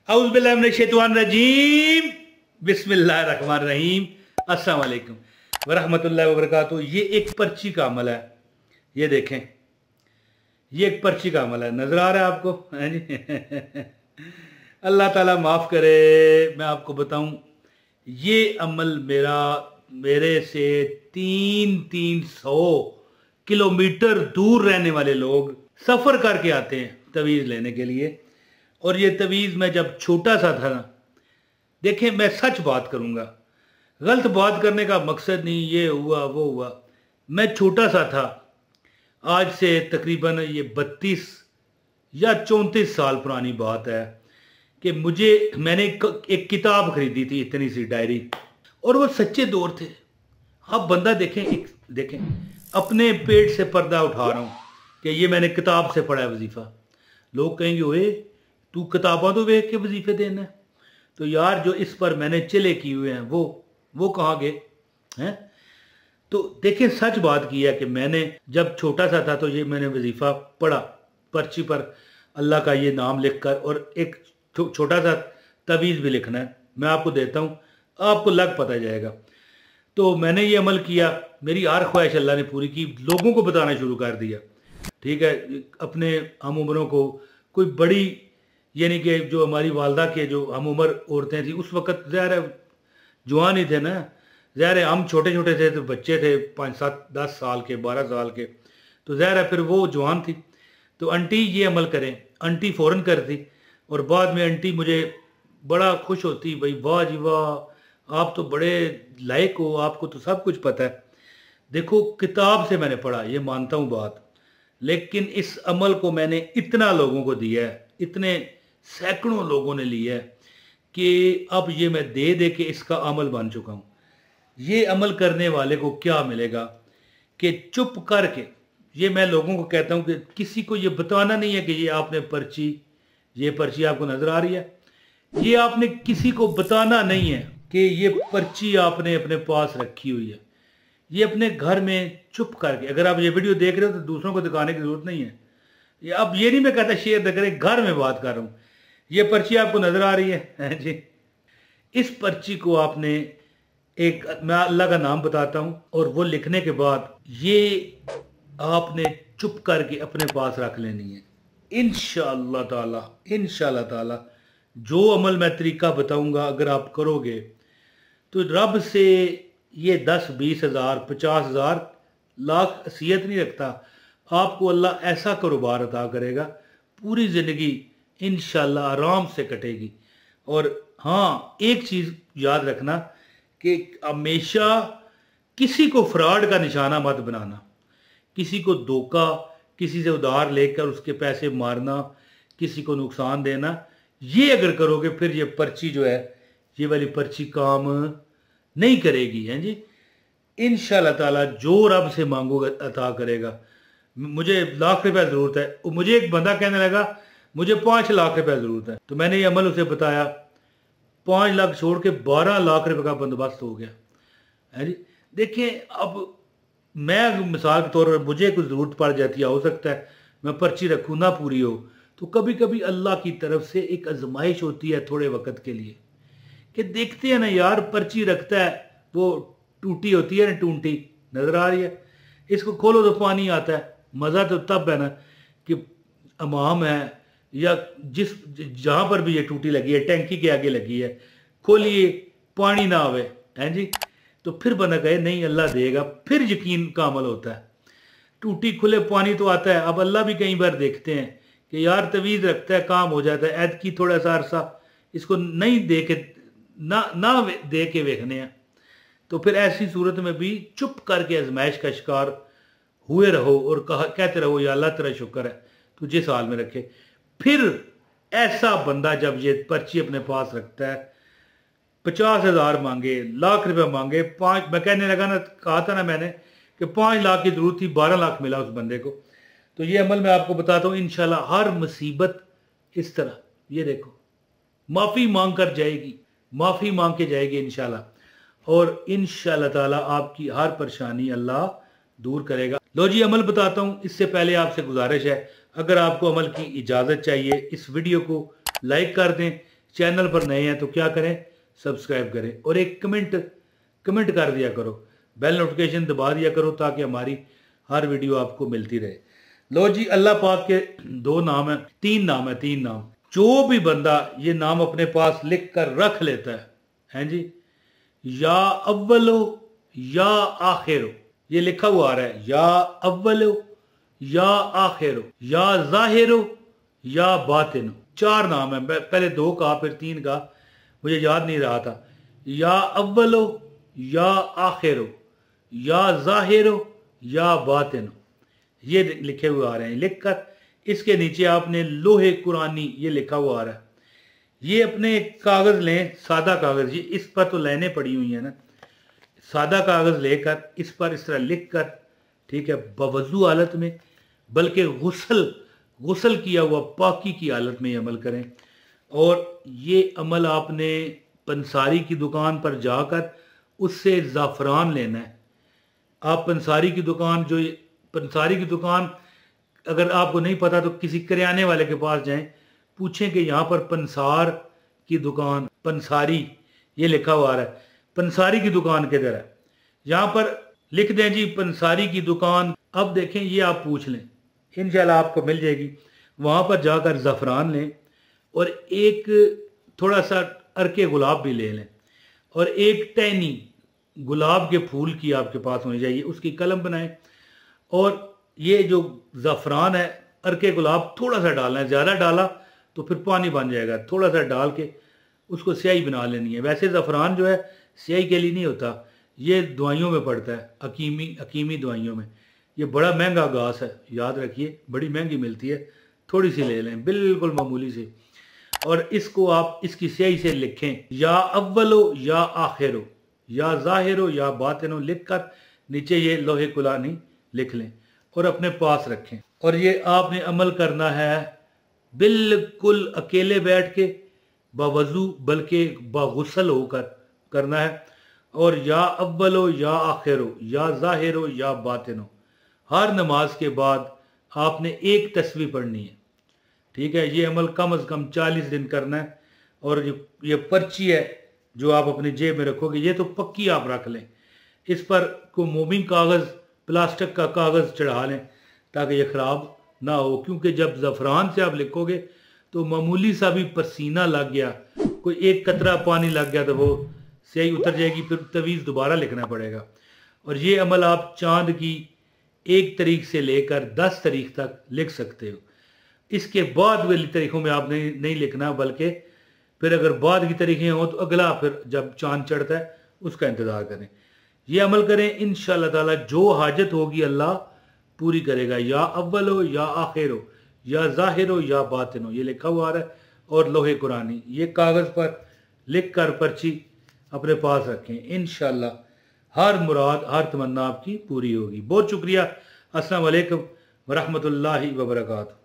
औज़ुबिल्लाहिमिनश्शैतानिर्रजीम बिस्मिल्लाहिर्रहमानिर्रहीम अस्सलाम वालेकुम वरहमतुल्लाहि वबरकातुहू। ये एक पर्ची का अमल है। ये देखें, ये एक पर्ची का अमल है। नजर आ रहा है आपको? हैं जी? अल्लाह ताला माफ़ करे। मैं आपको बताऊं, ये अमल मेरे से 300 किलोमीटर दूर रहने वाले लोग सफ़र करके आते हैं तवीज़ लेने के लिए। और ये तवीज़ मैं जब छोटा सा था ना, देखें मैं सच बात करूँगा, गलत बात करने का मकसद नहीं, ये हुआ वो हुआ। मैं छोटा सा था, आज से तकरीबन ये 32 या 34 साल पुरानी बात है कि मैंने एक किताब खरीदी थी, इतनी सी डायरी, और वो सच्चे दौर थे। अब बंदा देखें अपने पेट से पर्दा उठा रहा हूँ कि ये मैंने किताब से पढ़ा है वजीफ़ा। लोग कहेंगे ओए तू किताबा तो देख के वजीफे देना है। तो यार जो इस पर मैंने चिले किए हुए हैं वो कहाँ गए हैं? तो देखें सच बात की है कि मैंने जब छोटा सा था तो ये मैंने वजीफा पढ़ा, पर्ची पर अल्लाह का ये नाम लिखकर, और एक छोटा सा तवीज़ भी लिखना है। मैं आपको देता हूँ, आपको लग पता जाएगा। तो मैंने ये अमल किया, मेरी हर ख्वाहिश अल्लाह ने पूरी की, लोगों को बताना शुरू कर दिया। ठीक है, अपने हम उम्रों को, कोई बड़ी यानी कि जो हमारी वालदा के जो हम उम्र औरतें थी उस वक़्त ज़ाहिर है जवान ही थे ना, ज़ाहिर है हम छोटे छोटे थे तो बच्चे थे 5, 7, 10 साल के, 12 साल के, तो ज़ाहिर है फिर वो जवान थी। तो आंटी ये अमल करें, आंटी फ़ौरन करती, और बाद में आंटी मुझे बड़ा खुश होती, भाई वाह जी वाह आप तो बड़े लायक हो, आपको तो सब कुछ पता है। देखो किताब से मैंने पढ़ा, ये मानता हूँ बात, लेकिन इस अमल को मैंने इतना लोगों को दिया है, इतने सैकड़ों लोगों ने लिया है कि अब ये मैं दे दे के इसका अमल बन चुका हूँ। ये अमल करने वाले को क्या मिलेगा कि चुप करके, ये मैं लोगों को कहता हूँ कि किसी को ये बताना नहीं है कि ये पर्ची आपको नजर आ रही है, ये आपने किसी को बताना नहीं है कि ये पर्ची आपने अपने पास रखी हुई है। ये अपने घर में चुप करके, अगर आप ये वीडियो देख रहे हो तो दूसरों को दिखाने की जरूरत नहीं है। अब ये नहीं मैं कहता शेयर न करें, घर में बात कर रहा हूँ। ये पर्ची आपको नजर आ रही है जी? इस पर्ची को आपने मैं अल्लाह का नाम बताता हूं, और वो लिखने के बाद ये आपने चुप करके अपने पास रख लेनी है। इंशाअल्लाह ताला जो अमल मैं तरीका बताऊंगा अगर आप करोगे तो रब से ये 10, 20 हजार, 50 हजार, लाख हसीयत नहीं रखता, आपको अल्लाह ऐसा कारोबार अता करेगा, पूरी जिंदगी इंशाल्लाह आराम से कटेगी। और हाँ, एक चीज़ याद रखना कि हमेशा किसी को फ्रॉड का निशाना मत बनाना, किसी को धोखा, किसी से उधार लेकर उसके पैसे मारना, किसी को नुकसान देना, ये अगर करोगे फिर ये पर्ची जो है, ये वाली पर्ची काम नहीं करेगी। हैं जी? इंशाल्लाह ताला जो रब से मांगोगे अता करेगा। मुझे लाख रुपया ज़रूरत है, मुझे एक बंदा कहने लगा मुझे 5 लाख रुपया ज़रूरत है, तो मैंने ये अमल उसे बताया, 5 लाख छोड़ के 12 लाख रुपए का बंदोबस्त हो गया है जी। देखिए अब मैं मिसाल के तौर पर मुझे कुछ ज़रूरत पड़ जाती है, हो सकता है मैं पर्ची रखूँ ना पूरी हो, तो कभी कभी अल्लाह की तरफ से एक आजमाइश होती है थोड़े वक्त के लिए कि देखते हैं ना यार, पर्ची रखता है वो टूटी होती है ना, टूंटी नज़र आ रही है, इसको खोलो तो पानी आता है। मज़ा तो तब है ना कि अमाम है या जहाँ पर भी ये टूटी लगी है, टैंकी के आगे लगी है, खोलिए पानी ना आवे, हैं जी, तो फिर बंदा कहे नहीं अल्लाह देगा, फिर यकीन का अमल होता है। टूटी खुले पानी तो आता है। अब अल्लाह भी कई बार देखते हैं कि यार तवीज़ रखता है, काम हो जाता है, ऐद की थोड़ा सा अरसा इसको नहीं दे के ना दे के देखने हैं, तो फिर ऐसी सूरत में भी चुप करके आजमाइश का शिकार हुए रहो और कहते रहो या अल्लाह तेरा शुक्र है तू जिस हाल में रखे। फिर ऐसा बंदा जब ये पर्ची अपने पास रखता है, 50 हजार मांगे, लाख रुपए मांगे, 5, मैं कहने लगा ना, कहा था ना मैंने कि 5 लाख की जरूरत थी, 12 लाख मिला उस बंदे को। तो ये अमल मैं आपको बताता हूँ, इंशाल्लाह हर मुसीबत इस तरह, ये देखो माफ़ी मांग कर जाएगी, माफ़ी मांग के जाएगी इंशाल्लाह, और इंशाल्लाह ताला आपकी हर परेशानी अल्लाह दूर करेगा। लो जी अमल बताता हूँ। इससे पहले आपसे गुजारिश है, अगर आपको अमल की इजाज़त चाहिए इस वीडियो को लाइक कर दें, चैनल पर नए हैं तो क्या करें, सब्सक्राइब करें और एक कमेंट कर दिया करो, बेल नोटिफिकेशन दबा दिया करो ताकि हमारी हर वीडियो आपको मिलती रहे। लो जी, अल्लाह पाक के 2 नाम है, 3 नाम है, 3 नाम। जो भी बंदा ये नाम अपने पास लिख कर रख लेता है जी, या अव्वलो या आखिरो, ये लिखा हुआ आ रहा है, या अव्वलो या आखिरो या जाहिरो या बातिनो। 4 नाम है, पहले 2 कहा फिर 3 कहा, मुझे याद नहीं रहा था। या अव्वलो या आखिरो या जाहिरो या बातिनो, ये लिखे हुए आ रहे हैं। लिखकर इसके नीचे आपने लोहे कुरानी ये लिखा हुआ आ रहा है। ये अपने कागज लें, सादा कागज, ये इस पर तो लाइनें पड़ी हुई है ना, सादा कागज लेकर इस पर इस तरह लिख कर, ठीक है, बवजू हालत में, बल्कि गुसल किया हुआ पाकी की हालत में ये अमल करें। और ये अमल आपने पंसारी की दुकान पर जाकर उससे ज़ाफ़रान लेना है। आप पंसारी की दुकान अगर आपको नहीं पता तो किसी करियाने वाले के पास जाएं, पूछें कि यहाँ पर पंसार की दुकान, पंसारी ये लिखा हुआ है, पंसारी की दुकान किधर है, यहाँ पर लिख दें जी पंसारी की दुकान। अब देखें, ये आप पूछ लें, इंशाल्लाह आपको मिल जाएगी। वहाँ पर जाकर ज़फ़रान लें और एक थोड़ा सा अर्के गुलाब भी ले लें और एक टहनी गुलाब के फूल की आपके पास होनी चाहिए, उसकी कलम बनाएं। और ये जो ज़फ़रान है, अर्के गुलाब थोड़ा सा डालना है, ज़्यादा डाला तो फिर पानी बन जाएगा, थोड़ा सा डाल के उसको स्याही बना लेनी है। वैसे ज़फ़रान जो है स्याही के लिए नहीं होता, ये दवाइयों में पड़ता है, हकीमी दवाइयों में। ये बड़ा महंगा घास है, याद रखिए, बड़ी महंगी मिलती है, थोड़ी सी ले लें, बिल्कुल मामूली सी। और इसको आप इसकी स्याही से लिखें, या अव्वलो या आखिरो या ज़ाहिरो या बातिनो, लिख कर नीचे ये लोहे कुलानी लिख लें और अपने पास रखें। और ये आपने अमल करना है बिल्कुल अकेले बैठ के, बावजू बल्कि बागुसल होकर करना है। और या अव्वलो या आखिरो या ज़ाहिरो या बातिनो, हर नमाज के बाद आपने एक तस्बीह पढ़नी है, ठीक है। ये अमल कम से कम 40 दिन करना है। और ये पर्ची है जो आप अपनी जेब में रखोगे, ये तो पक्की आप रख लें, इस पर को मोमिन कागज़, प्लास्टिक का कागज़ चढ़ा लें ताकि ये ख़राब ना हो। क्योंकि जब ज़फ़रान से आप लिखोगे तो मामूली सा भी पसीना लग गया, कोई एक कतरा पानी लग गया तो वो स्याही उतर जाएगी, फिर तवीज़ दोबारा लिखना पड़ेगा। और ये अमल आप चांद की 1 तारीख से लेकर 10 तारीख तक लिख सकते हो। इसके बाद वाली तारीखों में आप नहीं लिखना, बल्कि फिर अगर बाद की तारीखें हों तो अगला फिर जब चांद चढ़ता है उसका इंतज़ार करें। ये अमल करें, इंशाअल्लाह ताला जो हाजत होगी अल्लाह पूरी करेगा। या अव्वलो या आखिरो या ज़ाहिरो या बातिनो, ये लिखा हुआ आ रहा है। और लोहे कुरानी, ये कागज़ पर लिख कर पर्ची अपने पास रखें, इंशाअल्लाह हर मुराद, हर तमन्ना आपकी पूरी होगी। बहुत शुक्रिया। अस्सलाम वालेकुम वरहमतुल्लाहि वबरकातुहू।